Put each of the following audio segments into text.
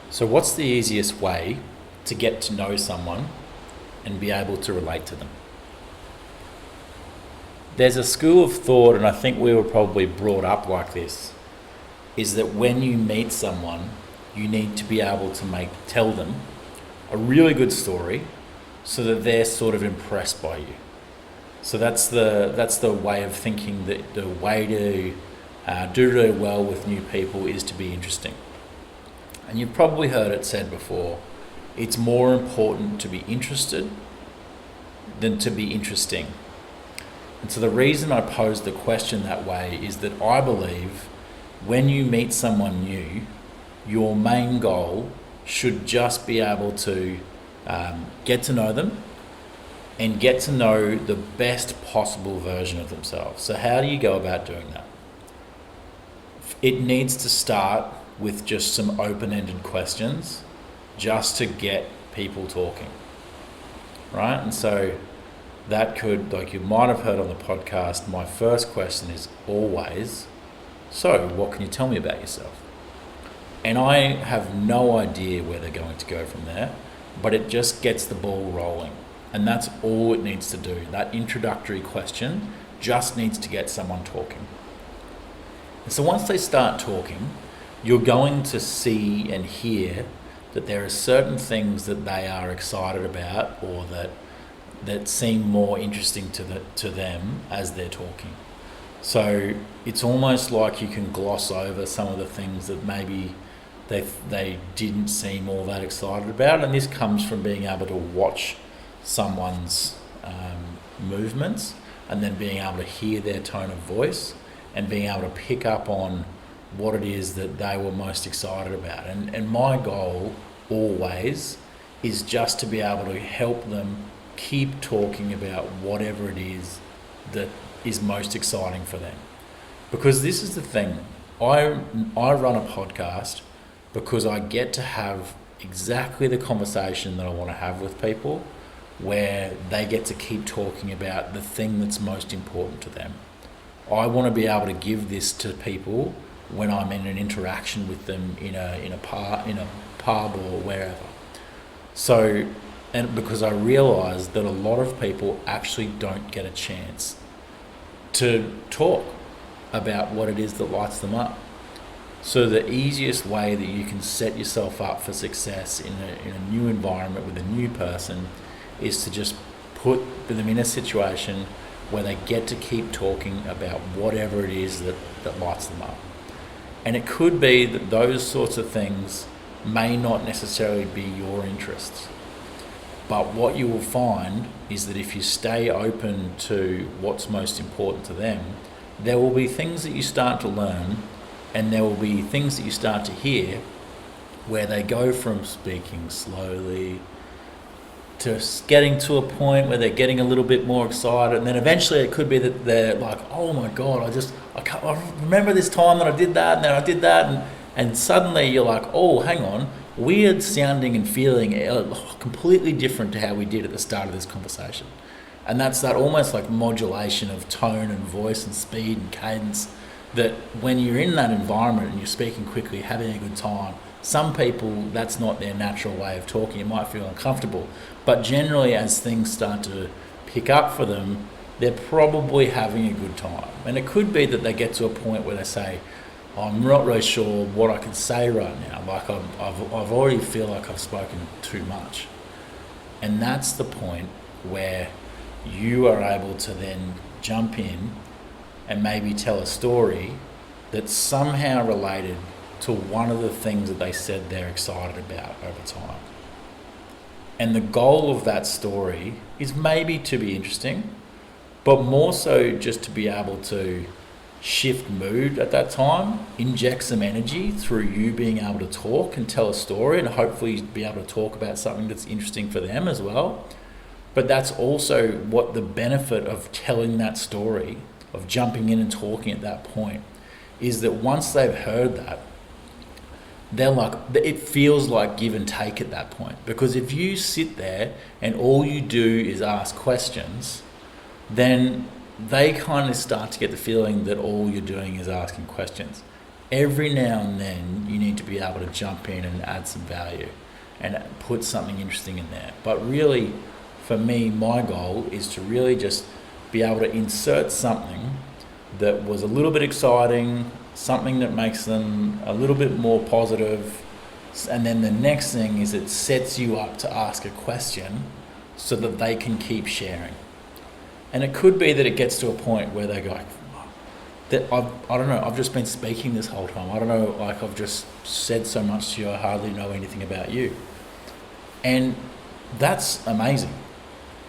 So what's the easiest way to get to know someone and be able to relate to them? There's a school of thought, and I think we were probably brought up like this, is that when you meet someone, you need to be able to tell them a really good story so that they're sort of impressed by you. So that's the way of thinking, that the way to do really well with new people is to be interesting. And you've probably heard it said before, it's more important to be interested than to be interesting. And so the reason I pose the question that way is that I believe when you meet someone new, your main goal should just be able to get to know them and get to know the best possible version of themselves. So how do you go about doing that? It needs to start with just some open-ended questions just to get people talking, right? And so that could, like you might have heard on the podcast, my first question is always, so what can you tell me about yourself? And I have no idea where they're going to go from there, but it just gets the ball rolling. And that's all it needs to do. That introductory question just needs to get someone talking. And so once they start talking, you're going to see and hear that there are certain things that they are excited about, or that seem more interesting to them as they're talking. So it's almost like you can gloss over some of the things that maybe they didn't seem all that excited about, and this comes from being able to watch someone's movements and then being able to hear their tone of voice and being able to pick up on what it is that they were most excited about. And my goal always is just to be able to help them keep talking about whatever it is that is most exciting for them. Because this is the thing, I run a podcast because I get to have exactly the conversation that I want to have with people, where they get to keep talking about the thing that's most important to them. I want to be able to give this to people when I'm in an interaction with them in a pub or wherever. So, and because I realise that a lot of people actually don't get a chance to talk about what it is that lights them up. So the easiest way that you can set yourself up for success in a new environment with a new person is to just put them in a situation where they get to keep talking about whatever it is that lights them up. And it could be that those sorts of things may not necessarily be your interests. But what you will find is that if you stay open to what's most important to them, there will be things that you start to learn, and there will be things that you start to hear where they go from speaking slowly to getting to a point where they're getting a little bit more excited, and then eventually it could be that they're like, oh my God, I remember this time that I did that, and then I did that, and suddenly you're like, oh, hang on, weird sounding and feeling completely different to how we did at the start of this conversation. And that's that almost like modulation of tone and voice and speed and cadence, that when you're in that environment and you're speaking quickly, having a good time, some people, that's not their natural way of talking. It might feel uncomfortable. But generally, as things start to pick up for them, they're probably having a good time. And it could be that they get to a point where they say, I'm not really sure what I can say right now. Like I've already feel like I've spoken too much. And that's the point where you are able to then jump in and maybe tell a story that's somehow related to one of the things that they said they're excited about over time. And the goal of that story is maybe to be interesting, but more so just to be able to shift mood at that time, inject some energy through you being able to talk and tell a story, and hopefully be able to talk about something that's interesting for them as well. But that's also what the benefit of telling that story, of jumping in and talking at that point, is that once they've heard that, they're like, it feels like give and take at that point. Because if you sit there and all you do is ask questions, then they kind of start to get the feeling that all you're doing is asking questions. every now and then you need to be able to jump in and add some value and put something interesting in there. But really, for me, my goal is to really just be able to insert something that was a little bit exciting, something that makes them a little bit more positive, and then the next thing is it sets you up to ask a question so that they can keep sharing. And it could be that it gets to a point where they go, that I don't know, I've just been speaking this whole time. I don't know, like I've just said so much to you, I hardly know anything about you. And that's amazing.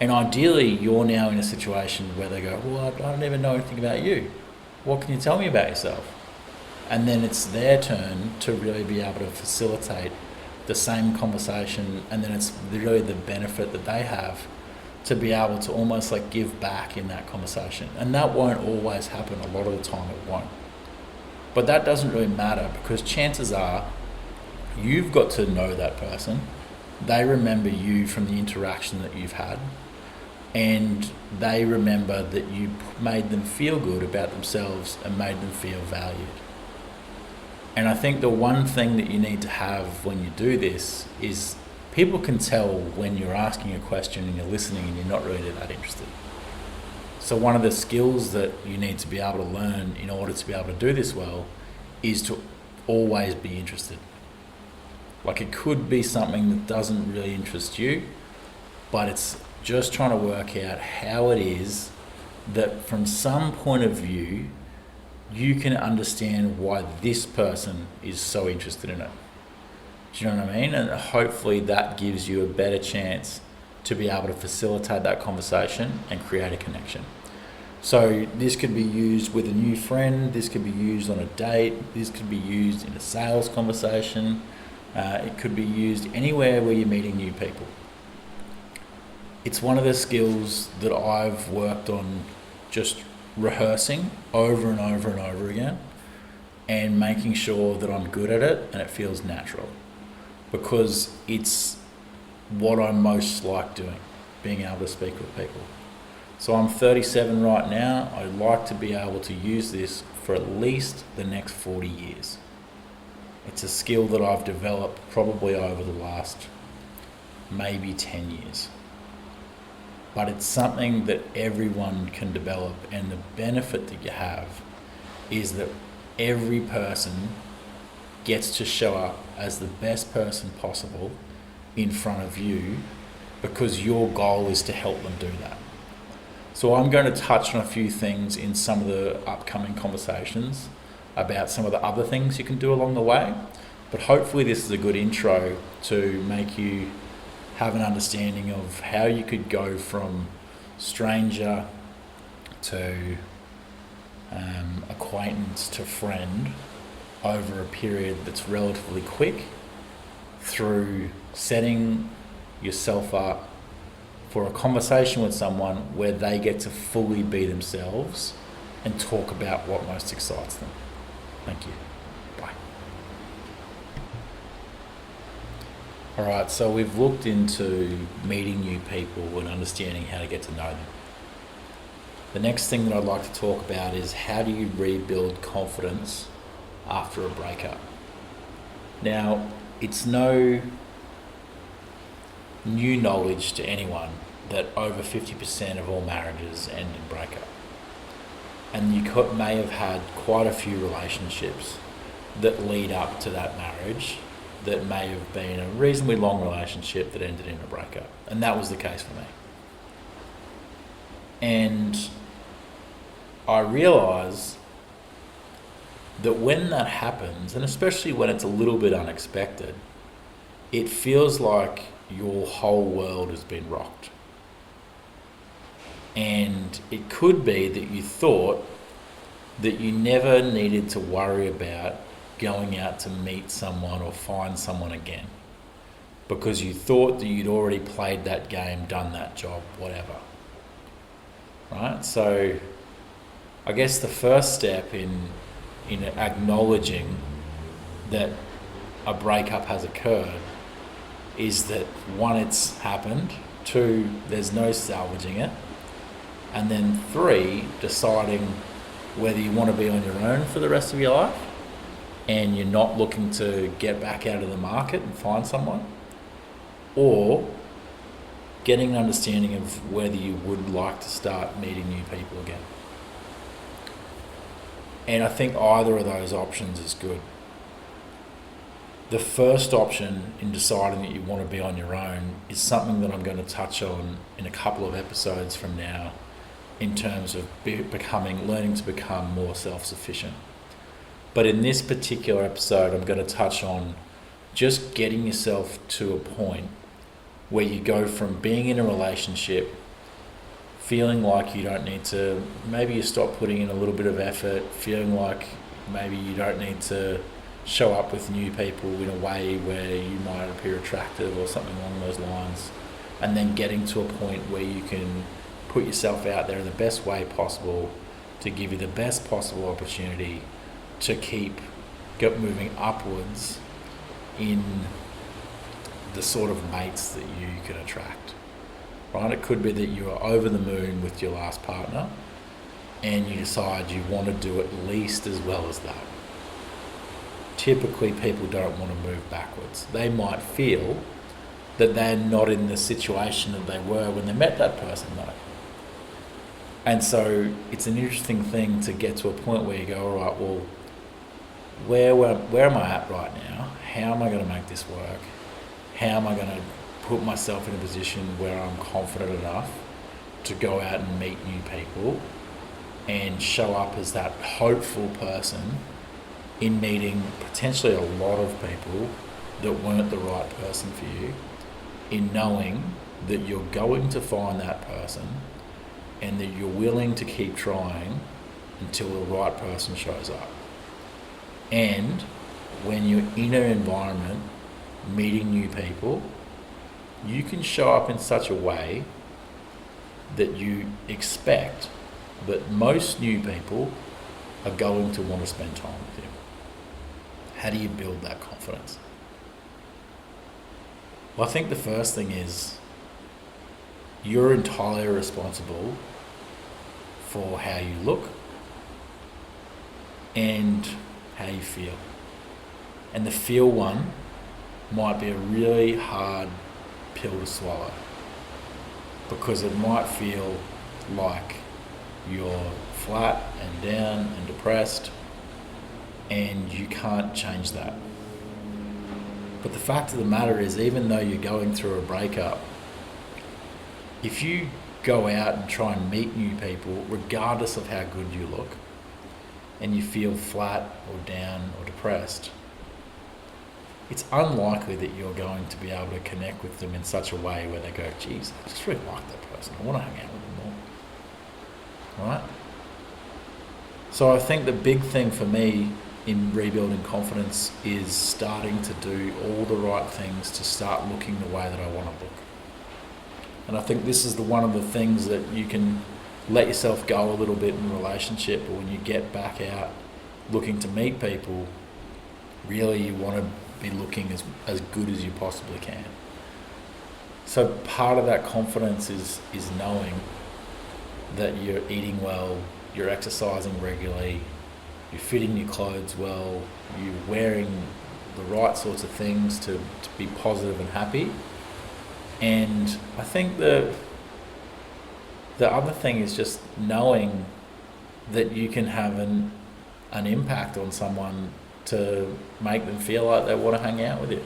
And ideally, you're now in a situation where they go, well, I don't even know anything about you. What can you tell me about yourself? And then it's their turn to really be able to facilitate the same conversation, and then it's really the benefit that they have to be able to almost like give back in that conversation. And that won't always happen. A lot of the time it won't. But that doesn't really matter, because chances are you've got to know that person. They remember you from the interaction that you've had, and they remember that you made them feel good about themselves and made them feel valued. And I think the one thing that you need to have when you do this is people can tell when you're asking a question and you're listening and you're not really that interested. So one of the skills that you need to be able to learn in order to be able to do this well is to always be interested. Like, it could be something that doesn't really interest you, but it's just trying to work out how it is that from some point of view you can understand why this person is so interested in it. Do you know what I mean? And hopefully that gives you a better chance to be able to facilitate that conversation and create a connection. So this could be used with a new friend, this could be used on a date, this could be used in a sales conversation, it could be used anywhere where you're meeting new people. It's one of the skills that I've worked on, just rehearsing over and over and over again and making sure that I'm good at it and it feels natural, because it's what I most like doing, being able to speak with people. So I'm 37 right now. I'd like to be able to use this for at least the next 40 years. It's a skill that I've developed probably over the last maybe 10 years. But it's something that everyone can develop, and the benefit that you have is that every person gets to show up as the best person possible in front of you, because your goal is to help them do that. So I'm going to touch on a few things in some of the upcoming conversations about some of the other things you can do along the way, but hopefully this is a good intro to make you have an understanding of how you could go from stranger to acquaintance to friend over a period that's relatively quick, through setting yourself up for a conversation with someone where they get to fully be themselves and talk about what most excites them. Thank you. Bye. All right, so we've looked into meeting new people and understanding how to get to know them. The next thing that I'd like to talk about is, how do you rebuild confidence after a breakup? Now, it's no new knowledge to anyone that over 50% of all marriages end in breakup. And you may have had quite a few relationships that lead up to that marriage that may have been a reasonably long relationship that ended in a breakup. And that was the case for me. And I realise that when that happens, and especially when it's a little bit unexpected, it feels like your whole world has been rocked. And it could be that you thought that you never needed to worry about going out to meet someone or find someone again, because you thought that you'd already played that game, done that job, whatever. Right? So I guess the first step in acknowledging that a breakup has occurred is that, one, it's happened, two, there's no salvaging it, and then three, deciding whether you want to be on your own for the rest of your life and you're not looking to get back out of the market and find someone, or getting an understanding of whether you would like to start meeting new people again. And I think either of those options is good. The first option in deciding that you want to be on your own is something that I'm going to touch on in a couple of episodes from now, in terms of learning to become more self-sufficient. But in this particular episode, I'm going to touch on just getting yourself to a point where you go from being in a relationship, feeling like you don't need to, maybe you stop putting in a little bit of effort, feeling like maybe you don't need to show up with new people in a way where you might appear attractive or something along those lines, and then getting to a point where you can put yourself out there in the best way possible to give you the best possible opportunity to keep moving upwards in the sort of mates that you can attract. Right? It could be that you are over the moon with your last partner and you decide you want to do at least as well as that. Typically, people don't want to move backwards. They might feel that they're not in the situation that they were when they met that person, though. And so it's an interesting thing to get to a point where you go, all right, well, where am I at right now? How am I going to make this work? How am I going to put myself in a position where I'm confident enough to go out and meet new people and show up as that hopeful person in meeting potentially a lot of people that weren't the right person for you, in knowing that you're going to find that person and that you're willing to keep trying until the right person shows up. And when you're in an environment meeting new people, you can show up in such a way that you expect that most new people are going to want to spend time with you. How do you build that confidence? Well, I think the first thing is you're entirely responsible for how you look and how you feel. And the feel one might be a really hard pill to swallow, because it might feel like you're flat and down and depressed and you can't change that. But the fact of the matter is, even though you're going through a breakup, if you go out and try and meet new people, regardless of how good you look, and you feel flat or down or depressed, it's unlikely that you're going to be able to connect with them in such a way where they go, geez, I just really like that person. I want to hang out with them more. Right? So I think the big thing for me in rebuilding confidence is starting to do all the right things to start looking the way that I want to look. And I think this is one of the things that you can let yourself go a little bit in a relationship, or when you get back out looking to meet people, really you want to be looking as good as you possibly can. So part of that confidence is knowing that you're eating well, you're exercising regularly, you're fitting your clothes well, you're wearing the right sorts of things to be positive and happy. And I think the other thing is just knowing that you can have an impact on someone to make them feel like they want to hang out with you.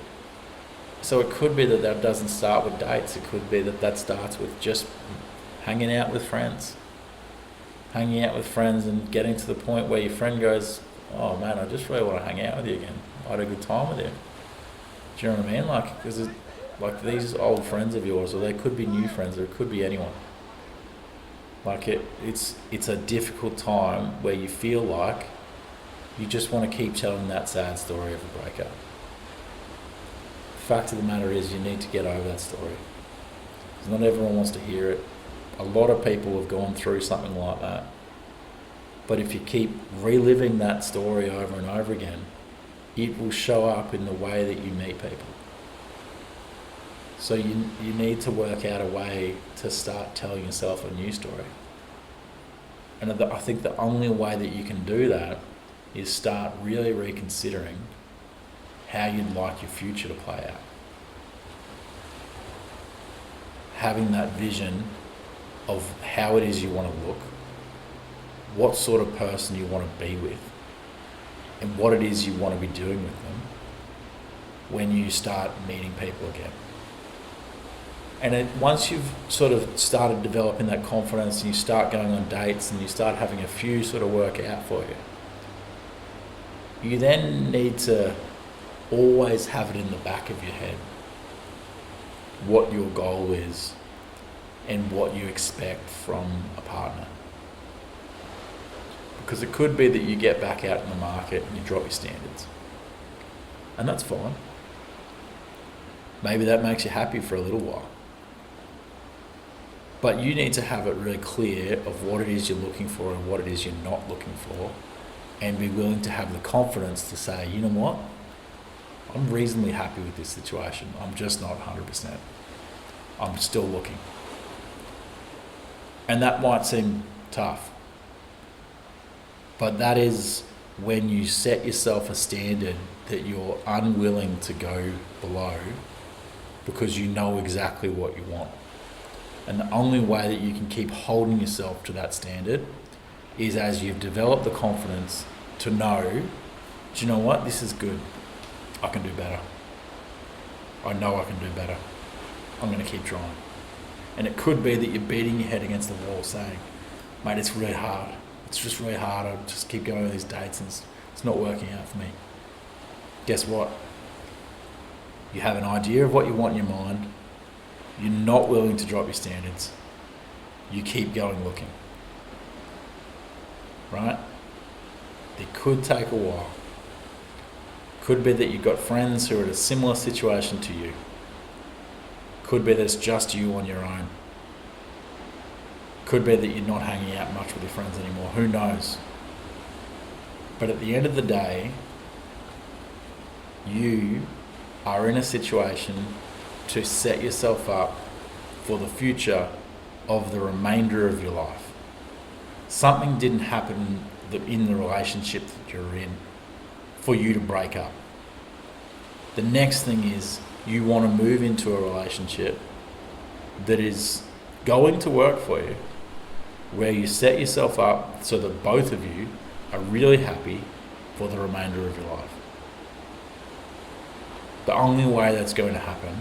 So it could be that doesn't start with dates. It could be that starts with just hanging out with friends. Hanging out with friends and getting to the point where your friend goes, oh man, I just really want to hang out with you again. I had a good time with you. Do you know what I mean? Because like these old friends of yours, or they could be new friends, or it could be anyone. It's a difficult time where you feel like you just want to keep telling that sad story of a breakup. The fact of the matter is, you need to get over that story. Because not everyone wants to hear it. A lot of people have gone through something like that. But if you keep reliving that story over and over again, it will show up in the way that you meet people. So you need to work out a way to start telling yourself a new story. And I think the only way that you can do that is start really reconsidering how you'd like your future to play out. Having that vision of how it is you want to look, what sort of person you want to be with, and what it is you want to be doing with them when you start meeting people again. And once you've sort of started developing that confidence and you start going on dates and you start having a few sort of work out for you, you then need to always have it in the back of your head what your goal is and what you expect from a partner. Because it could be that you get back out in the market and you drop your standards. And that's fine. Maybe that makes you happy for a little while. But you need to have it really clear of what it is you're looking for and what it is you're not looking for, and be willing to have the confidence to say, you know what? I'm reasonably happy with this situation. I'm just not 100%. I'm still looking. And that might seem tough. But that is when you set yourself a standard that you're unwilling to go below because you know exactly what you want. And the only way that you can keep holding yourself to that standard is as you've developed the confidence to know, do you know what, this is good. I can do better. I know I can do better. I'm going to keep trying. And it could be that you're beating your head against the wall saying, mate, it's really hard. It's just really hard. I just keep going with these dates and it's not working out for me. Guess what? You have an idea of what you want in your mind. You're not willing to drop your standards. You keep going looking. Right? It could take a while. Could be that you've got friends who are in a similar situation to you. Could be that it's just you on your own. Could be that you're not hanging out much with your friends anymore. Who knows? But at the end of the day, you are in a situation to set yourself up for the future of the remainder of your life. Something didn't happen in the relationship that you're in for you to break up. The next thing is you want to move into a relationship that is going to work for you, where you set yourself up so that both of you are really happy for the remainder of your life. The only way that's going to happen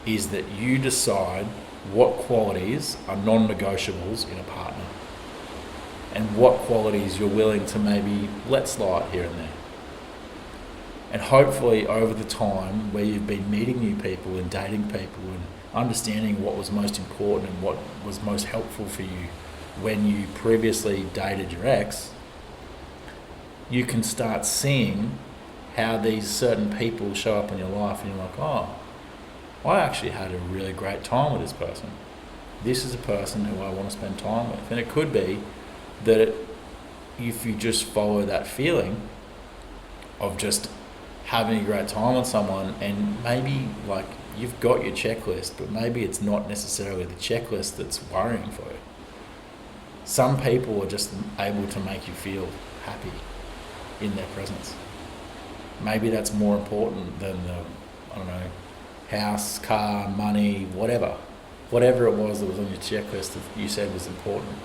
is that you decide what qualities are non-negotiables in a partner and what qualities you're willing to maybe let slide here and there. And hopefully over the time where you've been meeting new people and dating people and understanding what was most important and what was most helpful for you when you previously dated your ex, you can start seeing how these certain people show up in your life and you're like, oh, I actually had a really great time with this person. This is a person who I want to spend time with. And it could be that if you just follow that feeling of just having a great time with someone, and maybe like you've got your checklist, but maybe it's not necessarily the checklist that's worrying for you. Some people are just able to make you feel happy in their presence. Maybe that's more important than the, I don't know, house, car, money, whatever it was that was on your checklist that you said was important.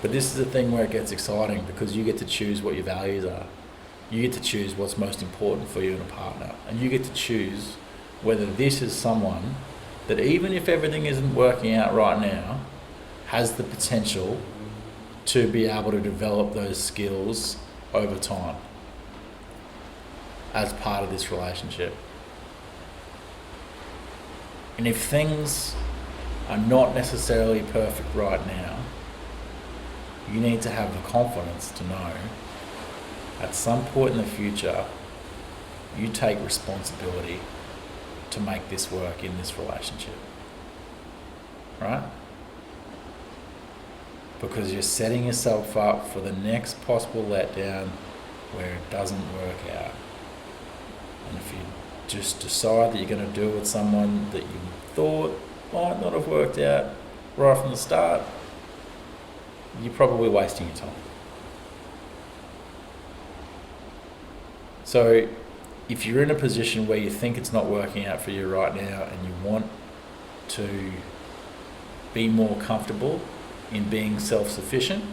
But this is the thing where it gets exciting, because you get to choose what your values are. You get to choose what's most important for you in a partner, and you get to choose whether this is someone that, even if everything isn't working out right now, has the potential to be able to develop those skills over time as part of this relationship. And if things are not necessarily perfect right now, you need to have the confidence to know at some point in the future you take responsibility to make this work in this relationship. Right? Because you're setting yourself up for the next possible letdown where it doesn't work out. And if you just decide that you're going to do it with someone that you thought might not have worked out right from the start, you're probably wasting your time. So if you're in a position where you think it's not working out for you right now and you want to be more comfortable in being self-sufficient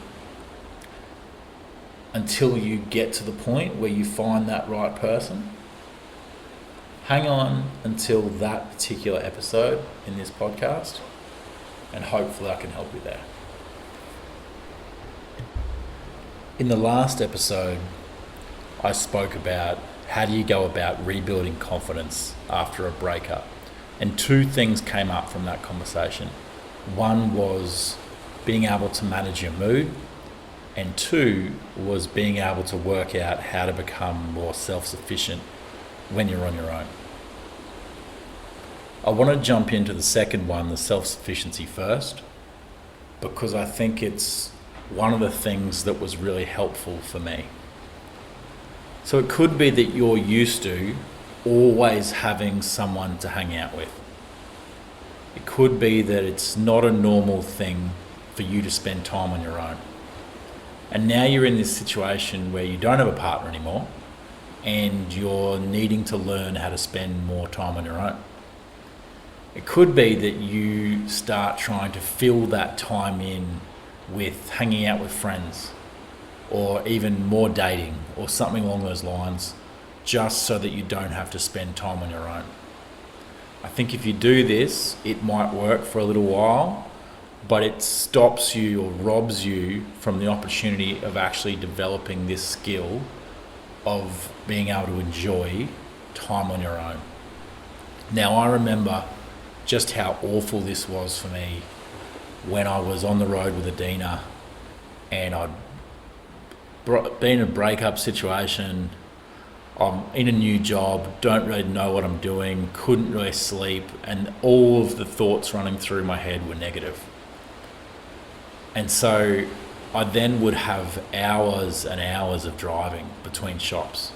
until you get to the point where you find that right person, hang on until that particular episode in this podcast, and hopefully I can help you there. In the last episode, I spoke about how do you go about rebuilding confidence after a breakup. And two things came up from that conversation. One was being able to manage your mood, and two was being able to work out how to become more self-sufficient when you're on your own. I want to jump into the second one, the self-sufficiency first, because I think it's one of the things that was really helpful for me. So it could be that you're used to always having someone to hang out with. It could be that it's not a normal thing for you to spend time on your own. And now you're in this situation where you don't have a partner anymore and you're needing to learn how to spend more time on your own. It could be that you start trying to fill that time in with hanging out with friends, or even more dating, or something along those lines, just so that you don't have to spend time on your own. I think if you do this, it might work for a little while, but it stops you or robs you from the opportunity of actually developing this skill of being able to enjoy time on your own. Now, I remember just how awful this was for me when I was on the road with Adina and I'd been in a breakup situation. I'm in a new job, don't really know what I'm doing, couldn't really sleep, and all of the thoughts running through my head were negative. And so I then would have hours and hours of driving between shops.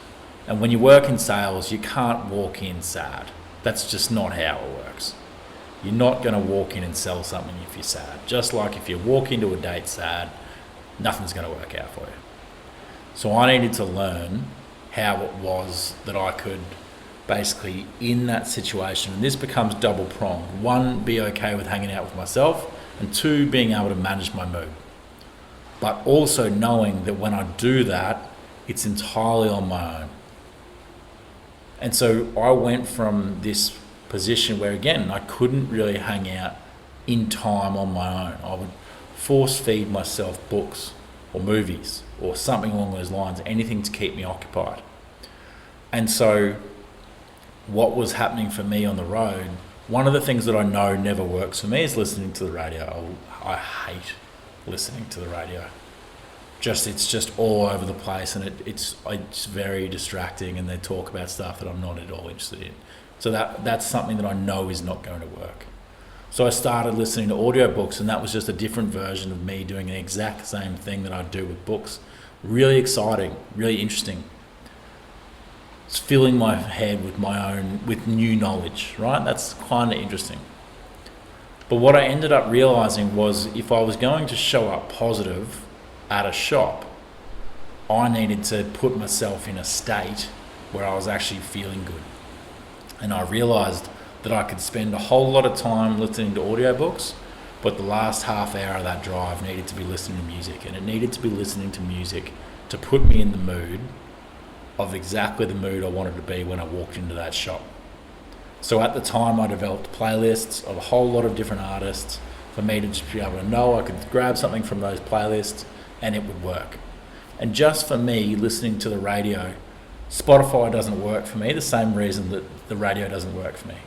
And when you work in sales, you can't walk in sad. That's just not how it works. You're not going to walk in and sell something if you're sad. Just like if you walk into a date sad, nothing's going to work out for you. So I needed to learn how it was that I could basically, in that situation, and this becomes double pronged. One, be okay with hanging out with myself, and two, being able to manage my mood. But also knowing that when I do that, it's entirely on my own. And so I went from this position where, again, I couldn't really hang out in time on my own. I would force feed myself books or movies or something along those lines, anything to keep me occupied. And so what was happening for me on the road, one of the things that I know never works for me is listening to the radio. I hate listening to the radio. It's just all over the place, and it's very distracting, and they talk about stuff that I'm not at all interested in. So that's something that I know is not going to work. So I started listening to audiobooks, and that was just a different version of me doing the exact same thing that I do with books. Really exciting, really interesting. It's filling my head with new knowledge, right? That's kind of interesting. But what I ended up realizing was if I was going to show up positive at a shop, I needed to put myself in a state where I was actually feeling good. And I realized that I could spend a whole lot of time listening to audiobooks, but the last half hour of that drive needed to be listening to music, and it needed to be listening to music to put me in the mood of exactly the mood I wanted to be when I walked into that shop. So at the time I developed playlists of a whole lot of different artists for me to just be able to know I could grab something from those playlists and it would work. And just for me, listening to the radio, Spotify doesn't work for me, the same reason that the radio doesn't work for me.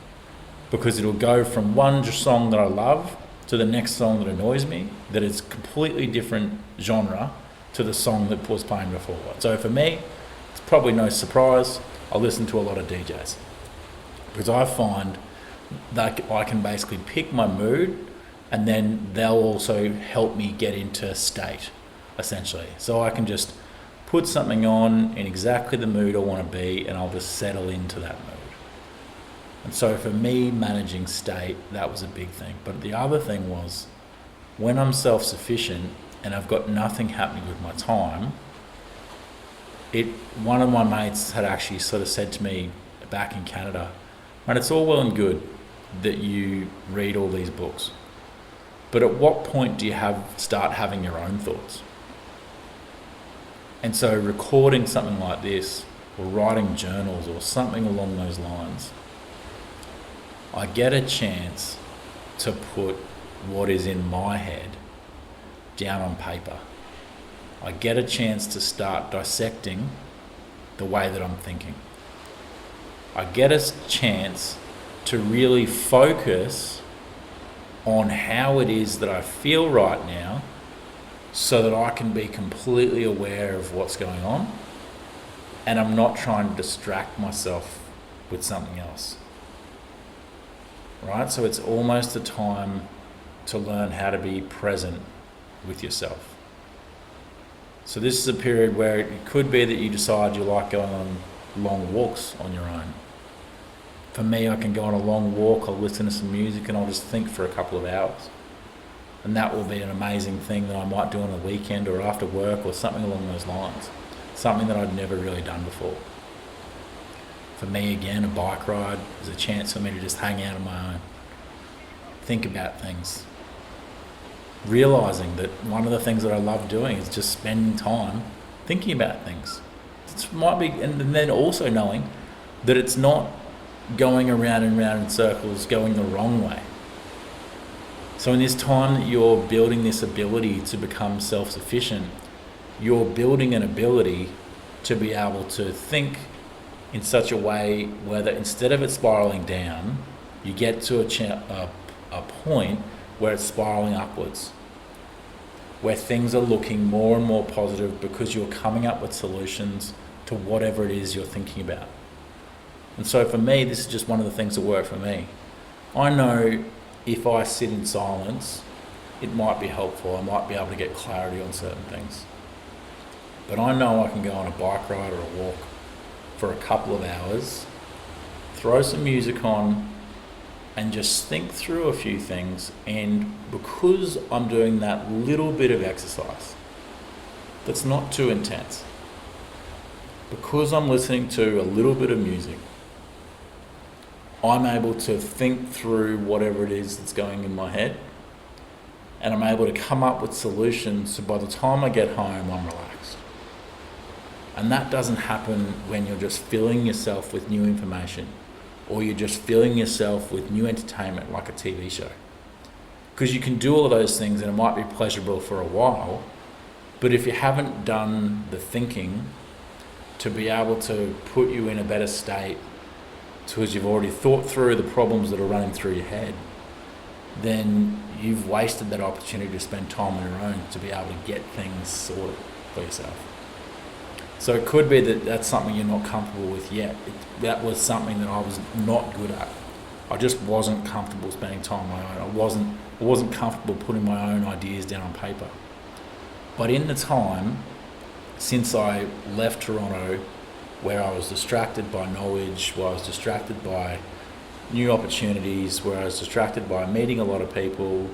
Because it'll go from one song that I love to the next song that annoys me, that is completely different genre to the song that was playing before. So for me, it's probably no surprise, I listen to a lot of DJs. Because I find that I can basically pick my mood, and then they'll also help me get into state, essentially. So I can just put something on in exactly the mood I want to be, and I'll just settle into that mood. And so for me, managing state, that was a big thing. But the other thing was, when I'm self-sufficient and I've got nothing happening with my time, one of my mates had actually sort of said to me back in Canada, "Mate, it's all well and good that you read all these books, but at what point do you start having your own thoughts?" And so recording something like this, or writing journals, or something along those lines, I get a chance to put what is in my head down on paper. I get a chance to start dissecting the way that I'm thinking. I get a chance to really focus on how it is that I feel right now, so that I can be completely aware of what's going on, and I'm not trying to distract myself with something else. Right? So it's almost a time to learn how to be present with yourself. So this is a period where it could be that you decide you like going on long walks on your own. For me, I can go on a long walk, I'll listen to some music, and I'll just think for a couple of hours. And that will be an amazing thing that I might do on a weekend or after work or something along those lines. Something that I'd never really done before. For me, again, a bike ride is a chance for me to just hang out on my own. Think about things. Realising that one of the things that I love doing is just spending time thinking about things. It might be, and then also knowing that it's not going around and round in circles, going the wrong way. So in this time that you're building this ability to become self-sufficient, you're building an ability to be able to think in such a way where that instead of it spiraling down, you get to a point where it's spiraling upwards, where things are looking more and more positive because you're coming up with solutions to whatever it is you're thinking about. And so for me, this is just one of the things that work for me. I know if I sit in silence, it might be helpful. I might be able to get clarity on certain things. But I know I can go on a bike ride or a walk for a couple of hours, throw some music on, and just think through a few things. And because I'm doing that little bit of exercise that's not too intense, because I'm listening to a little bit of music, I'm able to think through whatever it is that's going in my head, and I'm able to come up with solutions, so by the time I get home, I'm relaxed. And that doesn't happen when you're just filling yourself with new information, or you're just filling yourself with new entertainment like a TV show. Because you can do all of those things and it might be pleasurable for a while, but if you haven't done the thinking to be able to put you in a better state, because you've already thought through the problems that are running through your head, then you've wasted that opportunity to spend time on your own to be able to get things sorted for yourself. So it could be that that's something you're not comfortable with yet. That was something that I was not good at. I just wasn't comfortable spending time on my own. I wasn't comfortable putting my own ideas down on paper. But in the time since I left Toronto, where I was distracted by knowledge, where I was distracted by new opportunities, where I was distracted by meeting a lot of people,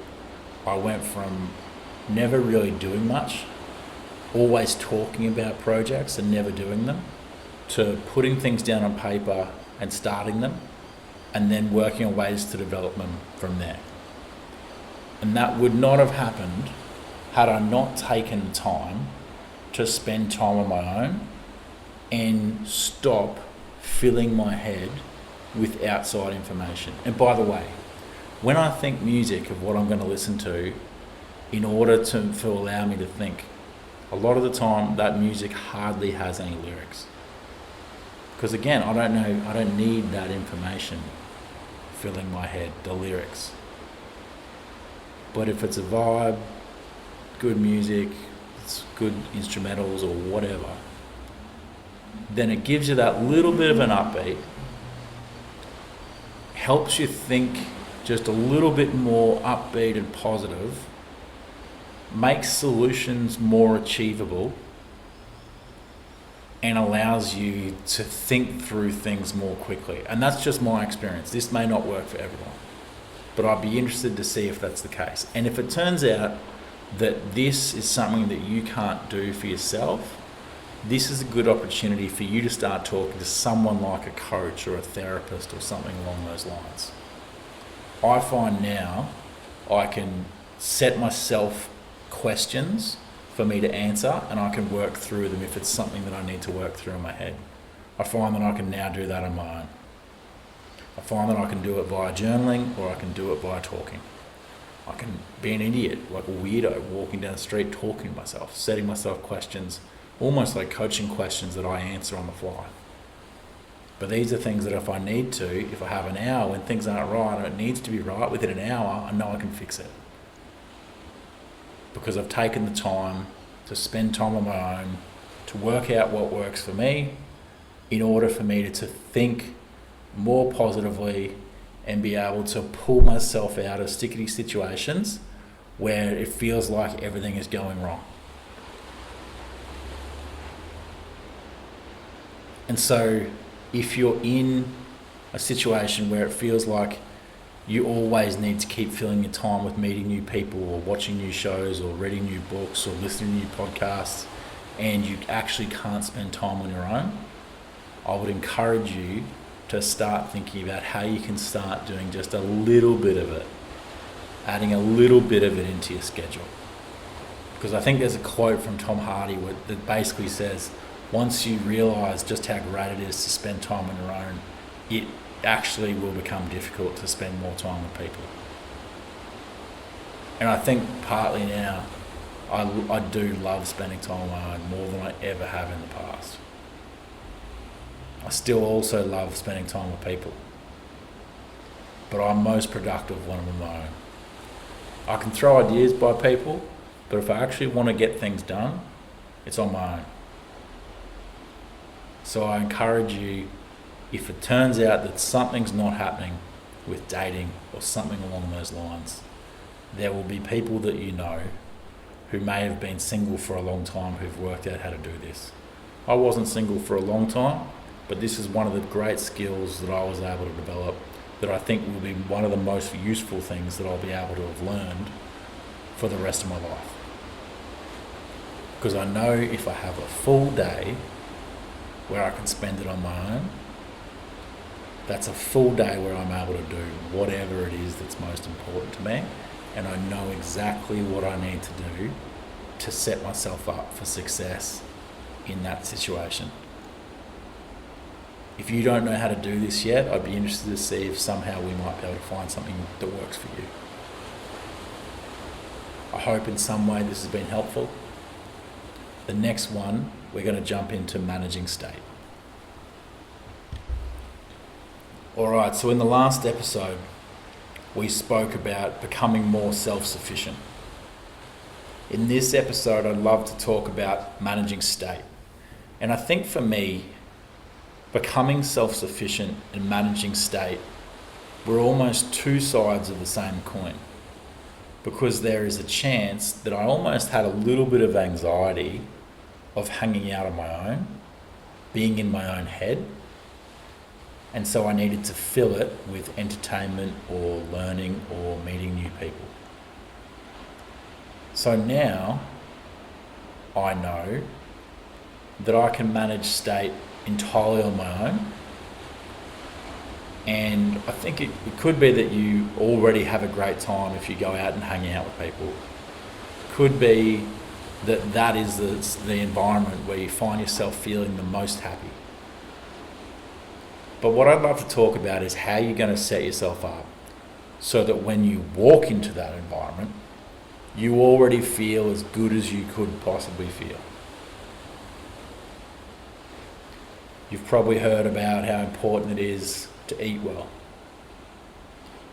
I went from never really doing much, always talking about projects and never doing them, to putting things down on paper and starting them, and then working on ways to develop them from there. And that would not have happened had I not taken the time to spend time on my own and stop filling my head with outside information. And by the way, when I think music of what I'm going to listen to in order to allow me to think, a lot of the time that music hardly has any lyrics. Because again, I don't need that information filling my head, the lyrics. But if it's a vibe, good music, it's good instrumentals or whatever, then it gives you that little bit of an upbeat, helps you think just a little bit more upbeat and positive, makes solutions more achievable, and allows you to think through things more quickly. And that's just my experience. This may not work for everyone, but I'd be interested to see if that's the case. And if it turns out that this is something that you can't do for yourself, this is a good opportunity for you to start talking to someone like a coach or a therapist or something along those lines. I find now I can set myself questions for me to answer, and I can work through them if it's something that I need to work through in my head. I find that I can now do that on my own. I find that I can do it via journaling, or I can do it via talking. I can be an idiot, like a weirdo, walking down the street talking to myself, setting myself questions, almost like coaching questions that I answer on the fly. But these are things that if I need to, if I have an hour when things aren't right, or it needs to be right within an hour, I know I can fix it. Because I've taken the time to spend time on my own, to work out what works for me, in order for me to think more positively and be able to pull myself out of sticky situations where it feels like everything is going wrong. And so if you're in a situation where it feels like you always need to keep filling your time with meeting new people or watching new shows or reading new books or listening to new podcasts, and you actually can't spend time on your own, I would encourage you to start thinking about how you can start doing just a little bit of it, adding a little bit of it into your schedule. Because I think there's a quote from Tom Hardy that basically says, once you realise just how great it is to spend time on your own, it actually will become difficult to spend more time with people. And I think partly now, I do love spending time on my own more than I ever have in the past. I still also love spending time with people, but I'm most productive when I'm on my own. I can throw ideas by people, but if I actually want to get things done, it's on my own. So I encourage you, if it turns out that something's not happening with dating or something along those lines, there will be people that you know who may have been single for a long time who've worked out how to do this. I wasn't single for a long time, but this is one of the great skills that I was able to develop that I think will be one of the most useful things that I'll be able to have learned for the rest of my life. Because I know if I have a full day where I can spend it on my own, that's a full day where I'm able to do whatever it is that's most important to me, and I know exactly what I need to do to set myself up for success in that situation. If you don't know how to do this yet, I'd be interested to see if somehow we might be able to find something that works for you. I hope in some way this has been helpful. The next one, we're going to jump into managing state. Alright, so in the last episode, we spoke about becoming more self-sufficient. In this episode, I'd love to talk about managing state. And I think for me, becoming self-sufficient and managing state were almost two sides of the same coin, because there is a chance that I almost had a little bit of anxiety of hanging out on my own, being in my own head, and so I needed to fill it with entertainment or learning or meeting new people. So now I know that I can manage state entirely on my own, and I think it could be that you already have a great time if you go out and hang out with people. Could be that is the environment where you find yourself feeling the most happy. But what I'd love to talk about is how you're going to set yourself up so that when you walk into that environment, you already feel as good as you could possibly feel. You've probably heard about how important it is to eat well.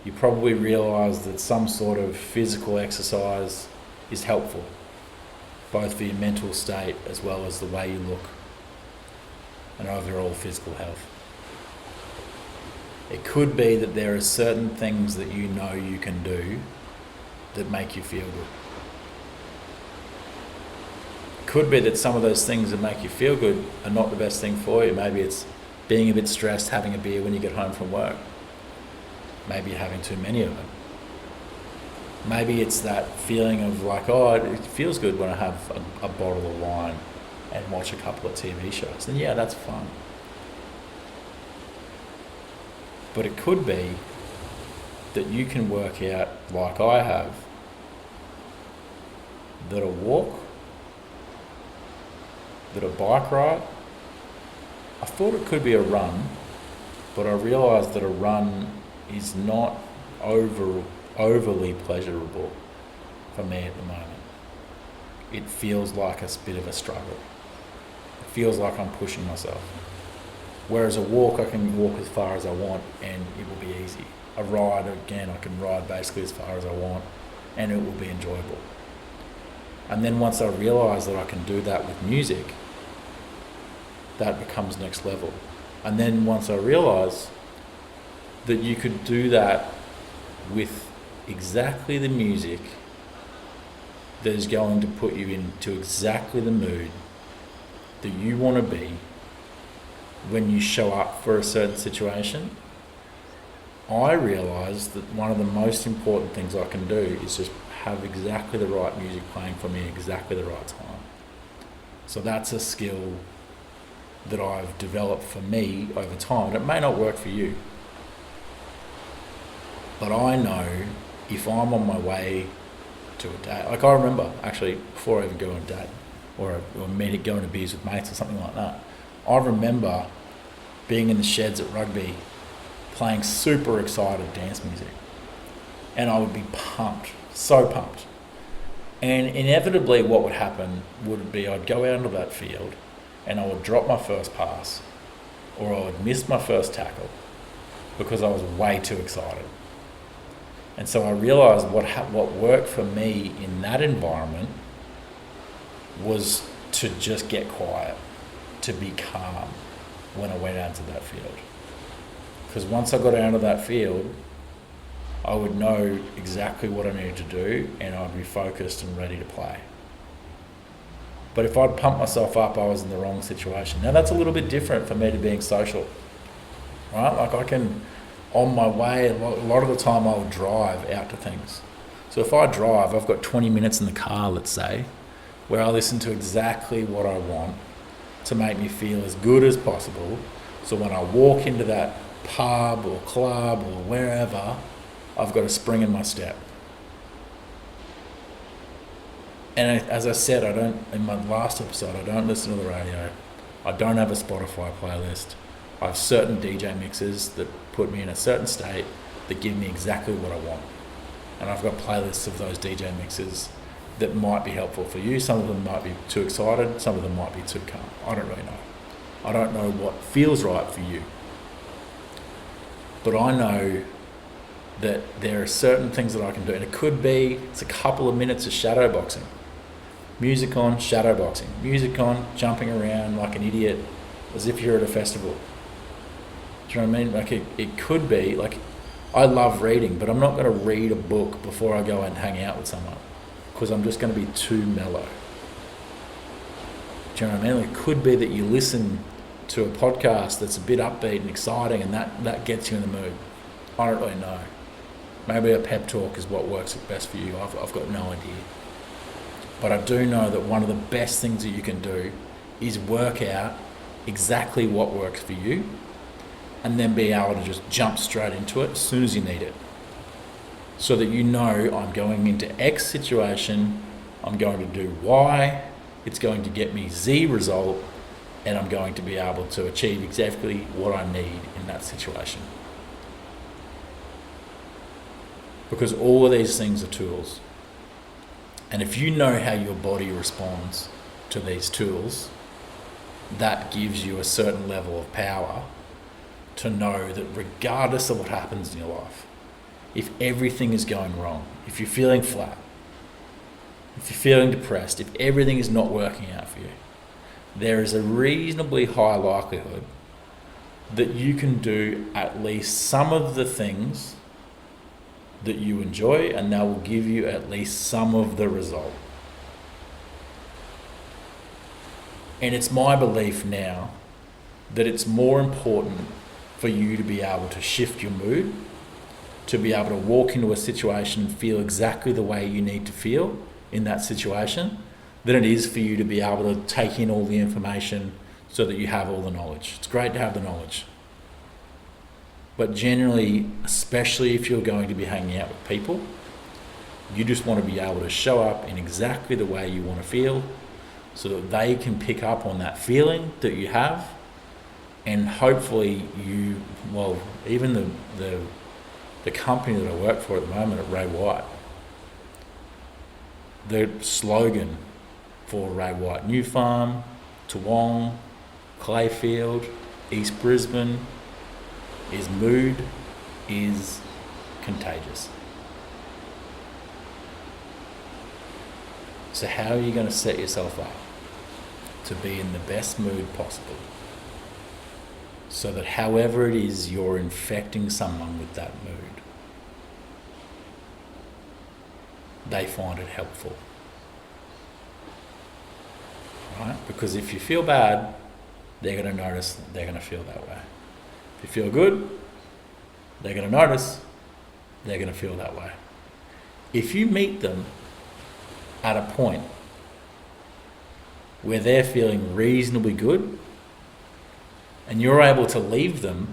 You probably realise that some sort of physical exercise is helpful, both for your mental state as well as the way you look and overall physical health. It could be that there are certain things that you know you can do that make you feel good. It could be that some of those things that make you feel good are not the best thing for you. Maybe it's being a bit stressed, having a beer when you get home from work. Maybe you're having too many of them. Maybe it's that feeling of like, oh, it feels good when I have a bottle of wine and watch a couple of TV shows. And yeah, that's fun. But it could be that you can work out, like I have, that a walk, that a bike ride, I thought it could be a run, but I realised that a run is not overly pleasurable for me at the moment. It feels like a bit of a struggle. It feels like I'm pushing myself. Whereas a walk, I can walk as far as I want and it will be easy. A ride, again, I can ride basically as far as I want and it will be enjoyable. And then once I realise that I can do that with music, that becomes next level. And then once I realise that you could do that with exactly the music that is going to put you into exactly the mood that you want to be when you show up for a certain situation, I realised that one of the most important things I can do is just have exactly the right music playing for me at exactly the right time. So that's a skill that I've developed for me over time. It may not work for you, but I know if I'm on my way to a date, like I remember actually before I even go on a date or going to beers with mates or something like that, I remember being in the sheds at rugby playing super excited dance music and I would be pumped, so pumped. And inevitably what would happen would be I'd go out into that field and I would drop my first pass or I would miss my first tackle because I was way too excited. And so I realised what worked for me in that environment was to just get quiet, to be calm when I went out to that field. Because once I got out of that field, I would know exactly what I needed to do and I'd be focused and ready to play. But if I'd pumped myself up, I was in the wrong situation. Now that's a little bit different for me to being social, right? Like I can, on my way, a lot of the time I'll drive out to things. So if I drive, I've got 20 minutes in the car, let's say, where I listen to exactly what I want to make me feel as good as possible. So when I walk into that pub or club or wherever, I've got a spring in my step. And as I said, in my last episode, I don't listen to the radio. I don't have a Spotify playlist. I have certain DJ mixes that put me in a certain state that give me exactly what I want. And I've got playlists of those DJ mixes that might be helpful for you. Some of them might be too excited. Some of them might be too calm. I don't really know. I don't know what feels right for you. But I know that there are certain things that I can do. And it could be, it's a couple of minutes of shadow boxing. Music on, shadow boxing. Music on, jumping around like an idiot as if you're at a festival. Do you know what I mean? Like it could be, like I love reading, but I'm not going to read a book before I go and hang out with someone because I'm just going to be too mellow. Do you know what I mean? Like it could be that you listen to a podcast that's a bit upbeat and exciting and that gets you in the mood. I don't really know. Maybe a pep talk is what works best for you. I've got no idea. But I do know that one of the best things that you can do is work out exactly what works for you and then be able to just jump straight into it as soon as you need it. So that you know I'm going into X situation, I'm going to do Y, it's going to get me Z result, and I'm going to be able to achieve exactly what I need in that situation. Because all of these things are tools. And if you know how your body responds to these tools, that gives you a certain level of power to know that regardless of what happens in your life, if everything is going wrong, if you're feeling flat, if you're feeling depressed, if everything is not working out for you, there is a reasonably high likelihood that you can do at least some of the things that you enjoy, and that will give you at least some of the result. And it's my belief now that it's more important for you to be able to shift your mood, to be able to walk into a situation and feel exactly the way you need to feel in that situation, than it is for you to be able to take in all the information so that you have all the knowledge. It's great to have the knowledge. But generally, especially if you're going to be hanging out with people, you just want to be able to show up in exactly the way you want to feel so that they can pick up on that feeling that you have, and hopefully even the company that I work for at the moment at Ray White, the slogan for Ray White New Farm, Toowong, Clayfield, East Brisbane is mood is contagious. So how are you going to set yourself up to be in the best mood possible so that however it is you're infecting someone with that mood, they find it helpful? Right? Because if you feel bad, they're going to notice they're going to feel that way. If you feel good, they're going to notice they're going to feel that way. If you meet them at a point where they're feeling reasonably good and you're able to leave them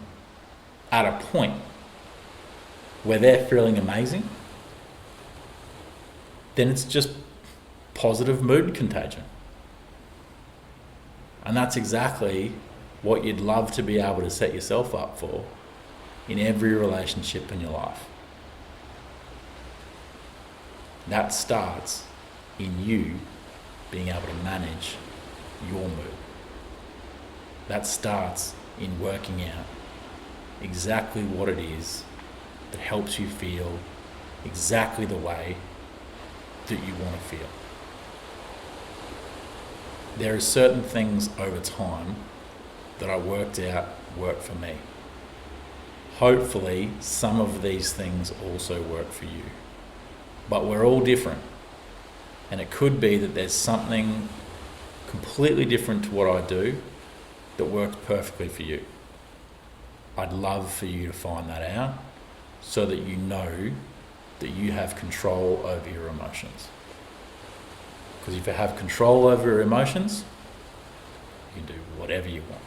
at a point where they're feeling amazing, then it's just positive mood contagion. And that's exactly what you'd love to be able to set yourself up for in every relationship in your life. That starts in you being able to manage your mood. That starts in working out exactly what it is that helps you feel exactly the way that you want to feel. There are certain things over time that I worked out work for me. Hopefully, some of these things also work for you. But we're all different. And it could be that there's something completely different to what I do that works perfectly for you. I'd love for you to find that out so that you know that you have control over your emotions. Because if you have control over your emotions, you can do whatever you want.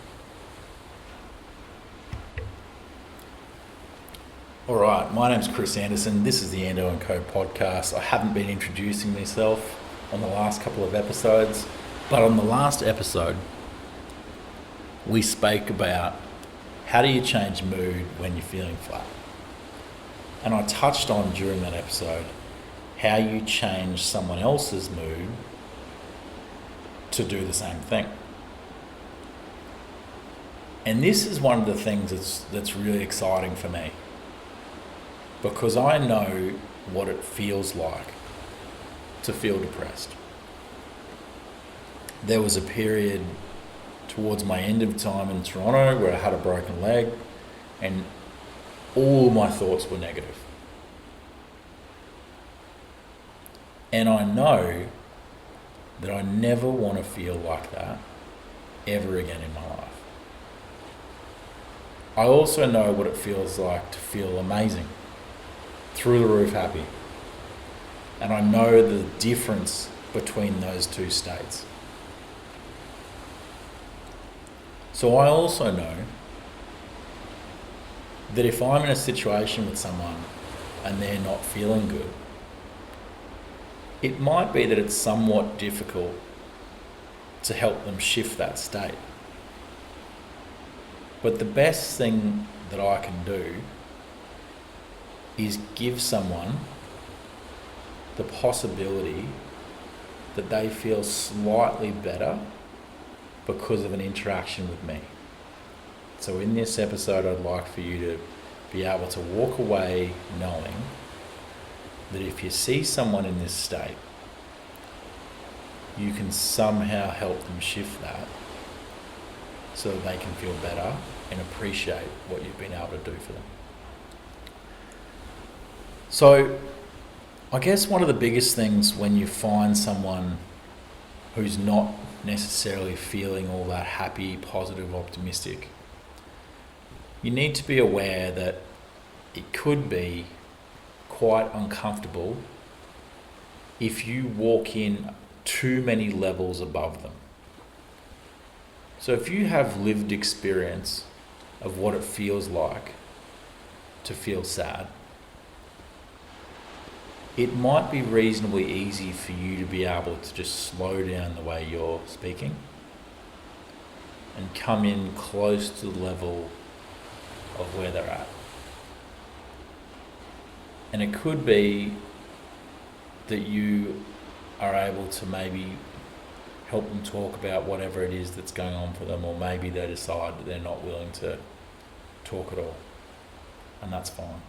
All right, my name's Chris Anderson. This is the Ando & Co podcast. I haven't been introducing myself on the last couple of episodes, but on the last episode, we spoke about how do you change mood when you're feeling flat. And I touched on during that episode how you change someone else's mood to do the same thing. And this is one of the things that's really exciting for me, because I know what it feels like to feel depressed. There was a period towards my end of time in Toronto where I had a broken leg and all my thoughts were negative. And I know that I never want to feel like that ever again in my life. I also know what it feels like to feel amazing, through the roof happy. And I know the difference between those two states. So I also know that if I'm in a situation with someone and they're not feeling good, it might be that it's somewhat difficult to help them shift that state. But the best thing that I can do is give someone the possibility that they feel slightly better because of an interaction with me. So in this episode, I'd like for you to be able to walk away knowing that if you see someone in this state, you can somehow help them shift that so that they can feel better and appreciate what you've been able to do for them. So I guess one of the biggest things when you find someone who's not necessarily feeling all that happy, positive, optimistic, you need to be aware that it could be quite uncomfortable if you walk in too many levels above them. So if you have lived experience of what it feels like to feel sad, it might be reasonably easy for you to be able to just slow down the way you're speaking and come in close to the level of where they're at. And it could be that you are able to maybe help them talk about whatever it is that's going on for them, or maybe they decide that they're not willing to talk at all, and that's fine.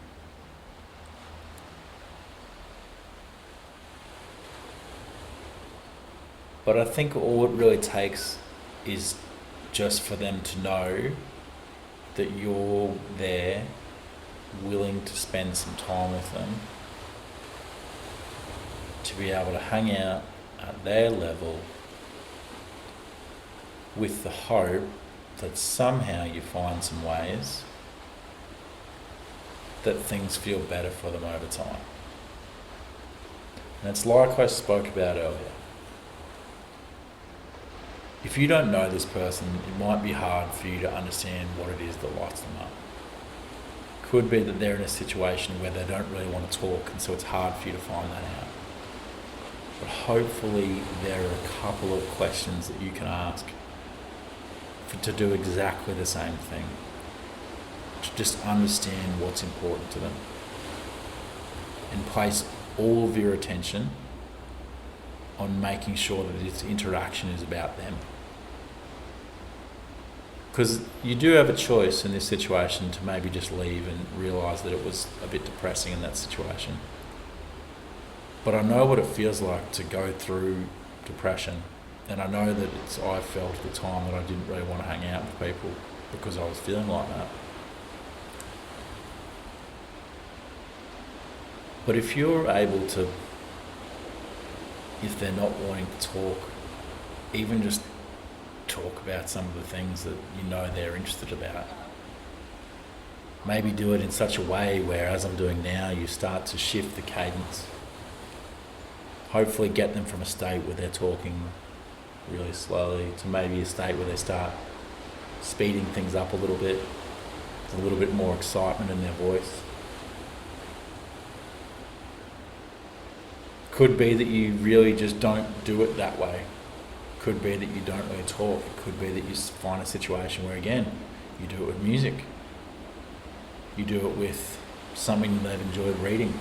But I think all it really takes is just for them to know that you're there, willing to spend some time with them, to be able to hang out at their level with the hope that somehow you find some ways that things feel better for them over time. And it's like I spoke about earlier. If you don't know this person, it might be hard for you to understand what it is that lights them up. Could be that they're in a situation where they don't really want to talk, and so it's hard for you to find that out. But hopefully there are a couple of questions that you can ask to do exactly the same thing, to just understand what's important to them and place all of your attention on making sure that this interaction is about them. Because you do have a choice in this situation to maybe just leave and realise that it was a bit depressing in that situation. But I know what it feels like to go through depression, and I know that I felt at the time that I didn't really want to hang out with people because I was feeling like that. But if you're able to, if they're not wanting to talk, even just talk about some of the things that you know they're interested about. Maybe do it in such a way where, as I'm doing now, you start to shift the cadence. Hopefully get them from a state where they're talking really slowly to maybe a state where they start speeding things up a little bit. There's a little bit more excitement in their voice. Could be that you really just don't do it that way. Could be that you don't really talk. It could be that you find a situation where, again, you do it with music. You do it with something they've enjoyed reading.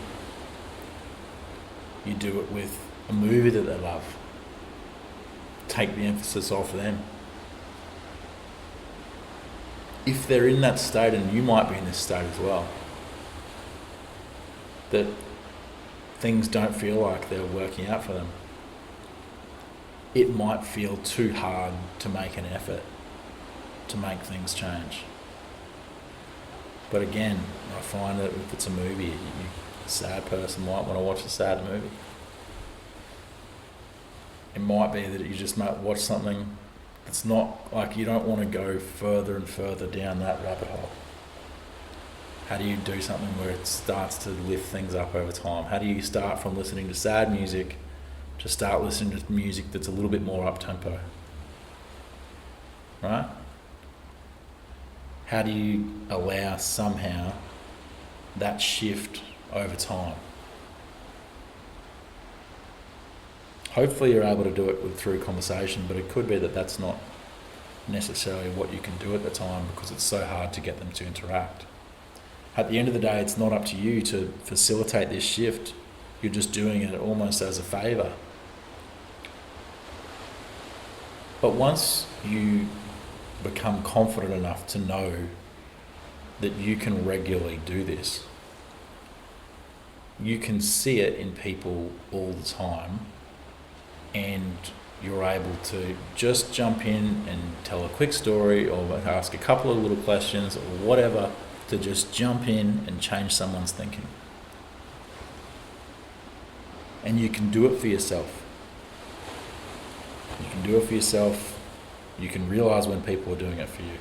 You do it with a movie that they love. Take the emphasis off them. If they're in that state, and you might be in this state as well, that things don't feel like they're working out for them, it might feel too hard to make an effort to make things change. But again, I find that if it's a movie, a sad person might want to watch a sad movie. It might be that you just might watch something that's not, like, you don't want to go further and further down that rabbit hole. How do you do something where it starts to lift things up over time? How do you start from listening to sad music to start listening to music that's a little bit more up-tempo? Right? How do you allow somehow that shift over time? Hopefully you're able to do it through conversation, but it could be that that's not necessarily what you can do at the time because it's so hard to get them to interact. At the end of the day, it's not up to you to facilitate this shift. You're just doing it almost as a favour. But once you become confident enough to know that you can regularly do this, you can see it in people all the time, and you're able to just jump in and tell a quick story or ask a couple of little questions or whatever to just jump in and change someone's thinking. And you can do it for yourself. You can do it for yourself. You can realise when people are doing it for you.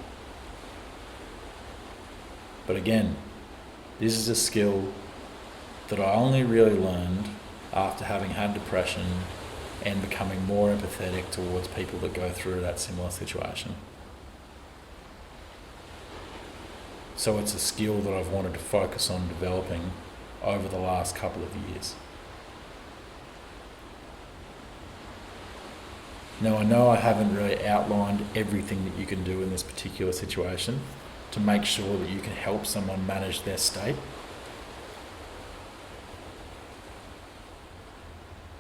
But again, this is a skill that I only really learned after having had depression and becoming more empathetic towards people that go through that similar situation. So it's a skill that I've wanted to focus on developing over the last couple of years. Now, I know I haven't really outlined everything that you can do in this particular situation to make sure that you can help someone manage their state.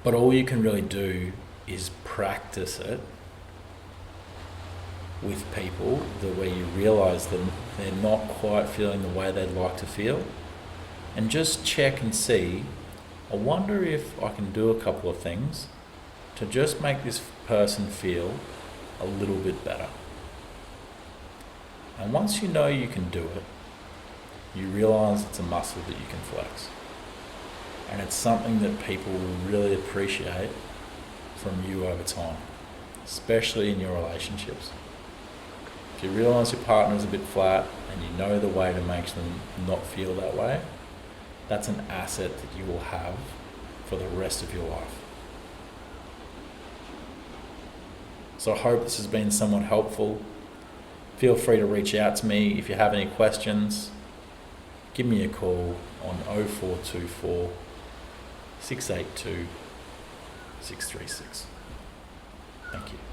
But all you can really do is practice it with people where you realise that they're not quite feeling the way they'd like to feel, and just check and see, I wonder if I can do a couple of things to just make this person feel a little bit better. And once you know you can do it, you realise it's a muscle that you can flex. And it's something that people will really appreciate from you over time, especially in your relationships. If you realise your partner is a bit flat and you know the way to make them not feel that way, that's an asset that you will have for the rest of your life. So I hope this has been somewhat helpful. Feel free to reach out to me if you have any questions. Give me a call on 0424 682 636. Thank you.